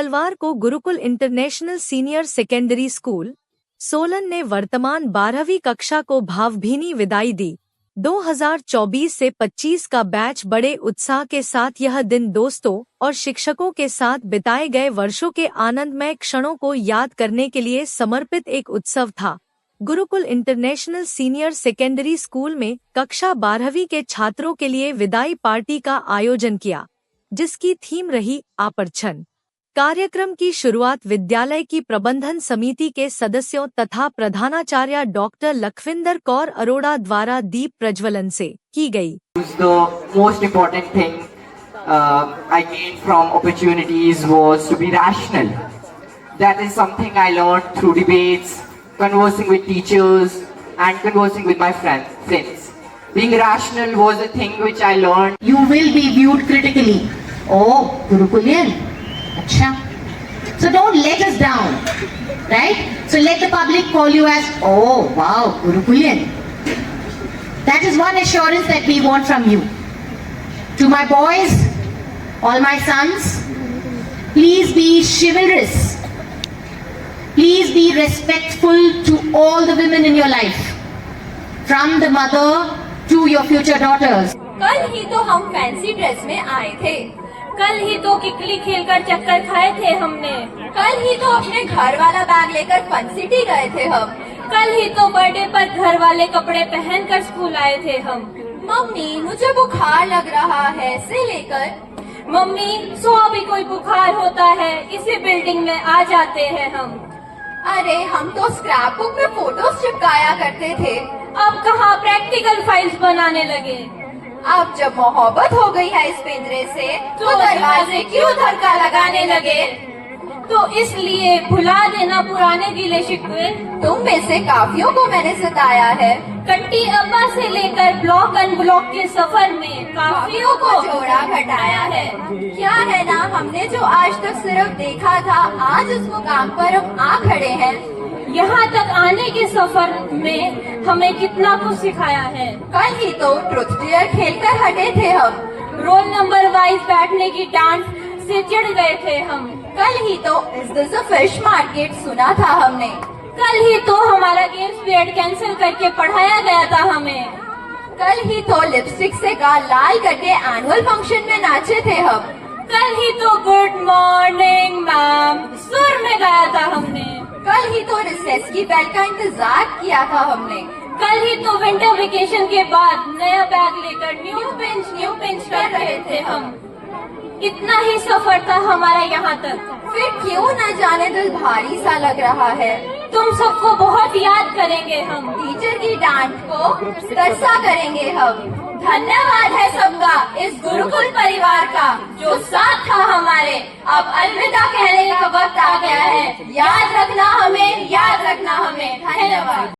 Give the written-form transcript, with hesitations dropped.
मंगलवार को Gurukul international senior secondary school, Solan ने वर्तमान 12वीं कक्षा को भावभीनी विदाई दी। 2024 से 25 का बैच बड़े उत्साह के साथ यह दिन दोस्तों और शिक्षकों के साथ बिताए गए वर्षों के आनंदमय क्षणों को याद करने के लिए समर्पित एक उत्सव था। Gurukul international senior secondary school में कक्षा 12वीं के छात्रों के लिए विदाई पार्टी का आयोजन किया, जिसकी थीम रही आपर्छन। कार्यक्रम की शुरुआत विद्यालय की प्रबंधन समिति के सदस्यों तथा प्रधानाचार्य डॉक्टर लखविंदर कौर अरोड़ा द्वारा दीप प्रज्वलन से की गई। The most important thing I gained from opportunities was to be rational. That is something I learned through debates, conversing with teachers and conversing with my friends. Being rational was a thing which I learned. You will be viewed critically. Oh, Gurukulian. Acha. So don't let us down, right? So let the public call you as, oh wow, Gurukulian. That is one assurance that we want from you. To my boys, all my sons, please be chivalrous. Please be respectful to all the women in your life, from the mother to your future daughters. कल ही तो हम fancy dress में आए थे, कल ही तो किकली खेलकर चक्कर खाए थे हमने, कल ही तो अपने घर वाला बैग लेकर फन सिटी गए थे हम, कल ही तो बर्थडे पर घर वाले कपड़े पहनकर स्कूल आए थे हम। मम्मी मुझे बुखार लग रहा है से लेकर, मम्मी सो भी कोई बुखार होता है इसी बिल्डिंग में आ जाते हैं हम। अरे हम तो स्क्रैप बुक में फोटोज चिपकाया करते थे, अब कहाँ प्रैक्टिकल फाइल्स बनाने लगे। अब जब मोहब्बत हो गई है इस पिंजरे से तो दरवाजे क्यों धक्का लगाने लगे। तो इसलिए भुला देना पुराने गिले शिकवे। तुम में से काफियों को मैंने सताया है, कट्टी अब्बा से लेकर ब्लॉक अनब्लॉक के सफर में काफियों को जोड़ा घटाया है। क्या है ना, हमने जो आज तक सिर्फ देखा था, आज उस मुकाम पर हम आ खड़े हैं। यहाँ तक आने के सफर में हमें कितना कुछ सिखाया है। कल ही तो ट्रुथ डेयर खेलकर हटे थे हम, रोल नंबर वाइज बैठने की डांट से चिढ़ गए थे हम। कल ही तो is this a fish market सुना था हमने, कल ही तो हमारा गेम्स पीरियड कैंसिल करके पढ़ाया गया था हमें। कल ही तो लिपस्टिक से गाल लाल करके एनुअल फंक्शन में नाचे थे हम। कल ही तो गुड मॉर्निंग मैम सुर में गाया था हमने। कल ही तो रिसेस की बेल का इंतजार किया था हमने। कल ही तो विंटर वेकेशन के बाद नया बैग लेकर न्यू पिंच कर रहे थे हम। इतना ही सफर था हमारा यहाँ तक, फिर क्यों न जाने दिल भारी सा लग रहा है। तुम सबको बहुत याद करेंगे हम, टीचर की डांट को तरसा करेंगे हम। धन्यवाद है सबका इस गुरुकुल परिवार का जो साथ था हमारे। अब अलविदा कहने का वक्त आ गया है, याद रखना हमें, याद रखना हमें। धन्यवाद।